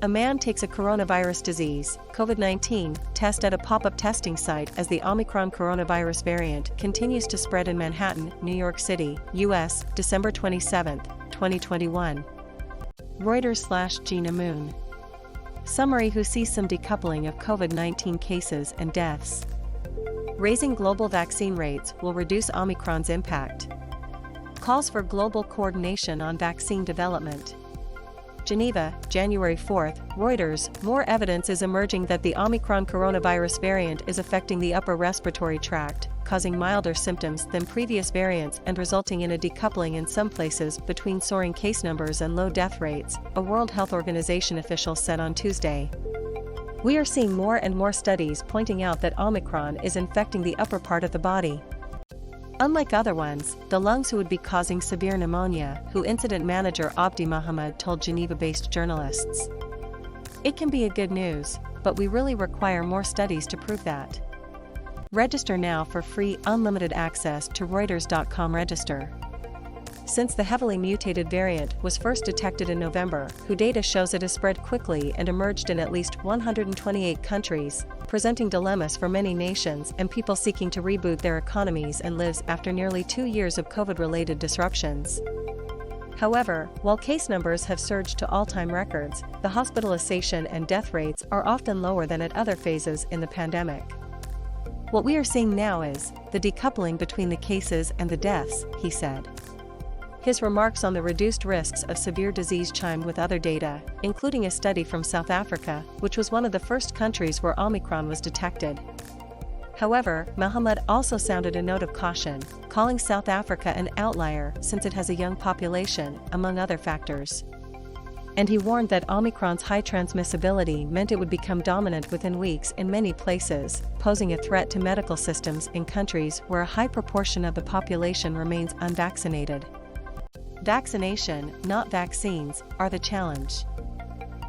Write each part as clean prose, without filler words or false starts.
A man takes a coronavirus disease, COVID-19, test at a pop-up testing site as the Omicron coronavirus variant continues to spread in Manhattan, New York City, U.S., December 27, 2021. Reuters/Jeenah Moon. Summary: Who sees some decoupling of COVID-19 cases and deaths. Raising global vaccine rates will reduce Omicron's impact. Calls for global coordination on vaccine development. Geneva, January 4. Reuters. More evidence is emerging that the Omicron coronavirus variant is affecting the upper respiratory tract, causing milder symptoms than previous variants and resulting in a decoupling in some places between soaring case numbers and low death rates, a World Health Organization official said on Tuesday. We are seeing more and more studies pointing out that Omicron is infecting the upper part of the body. Unlike other ones, the lungs would be causing severe pneumonia, WHO incident manager Abdi Mohammed told Geneva-based journalists. It can be a good news, but we really require more studies to prove that. Register now for free unlimited access to Reuters.com. Register. Since the heavily mutated variant was first detected in November, WHO data shows it has spread quickly and emerged in at least 128 countries, presenting dilemmas for many nations and people seeking to reboot their economies and lives after nearly 2 years of COVID-related disruptions. However, while case numbers have surged to all-time records, the hospitalization and death rates are often lower than at other phases in the pandemic. What we are seeing now is the decoupling between the cases and the deaths, he said. His remarks on the reduced risks of severe disease chimed with other data, including a study from South Africa, which was one of the first countries where Omicron was detected. However, Mohammed also sounded a note of caution, calling South Africa an outlier since it has a young population, among other factors. And he warned that Omicron's high transmissibility meant it would become dominant within weeks in many places, posing a threat to medical systems in countries where a high proportion of the population remains unvaccinated. Vaccination, not vaccines, are the challenge.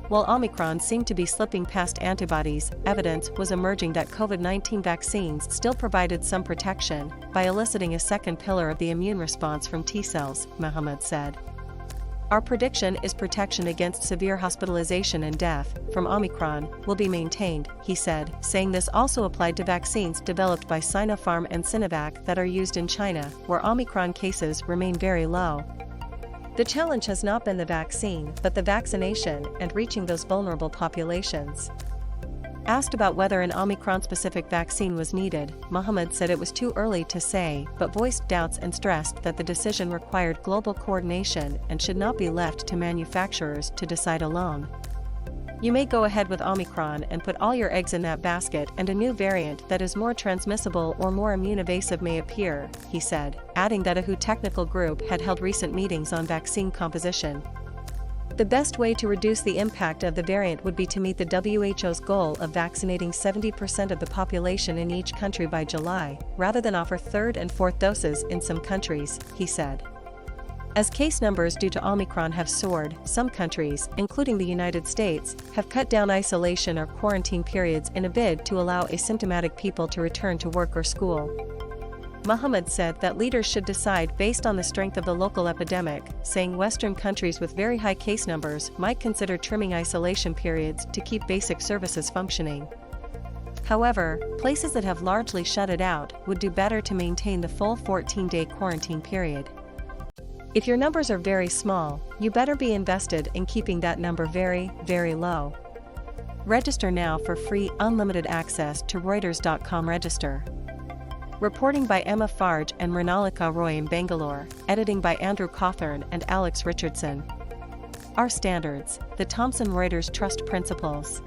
While Omicron seemed to be slipping past antibodies, evidence was emerging that COVID-19 vaccines still provided some protection by eliciting a second pillar of the immune response from T cells, Mohammed said. Our prediction is protection against severe hospitalization and death from Omicron will be maintained, he said, saying this also applied to vaccines developed by Sinopharm and Sinovac that are used in China, where Omicron cases remain very low. The challenge has not been the vaccine, but the vaccination and reaching those vulnerable populations. Asked about whether an Omicron-specific vaccine was needed, Mohammed said it was too early to say, but voiced doubts and stressed that the decision required global coordination and should not be left to manufacturers to decide alone. You may go ahead with Omicron and put all your eggs in that basket, and a new variant that is more transmissible or more immune evasive may appear, he said, adding that a WHO technical group had held recent meetings on vaccine composition. The best way to reduce the impact of the variant would be to meet the WHO's goal of vaccinating 70% of the population in each country by July, rather than offer third and fourth doses in some countries, he said. As case numbers due to Omicron have soared, some countries, including the United States, have cut down isolation or quarantine periods in a bid to allow asymptomatic people to return to work or school. Mohammed said that leaders should decide based on the strength of the local epidemic, saying Western countries with very high case numbers might consider trimming isolation periods to keep basic services functioning. However, places that have largely shut it out would do better to maintain the full 14-day quarantine period. If your numbers are very small, you better be invested in keeping that number very, very low. Register now for free unlimited access to Reuters.com. Register. Reporting by Emma Farge and Mrinalika Roy in Bangalore, editing by Andrew Cawthorne and Alex Richardson. Our standards, the Thomson Reuters Trust Principles.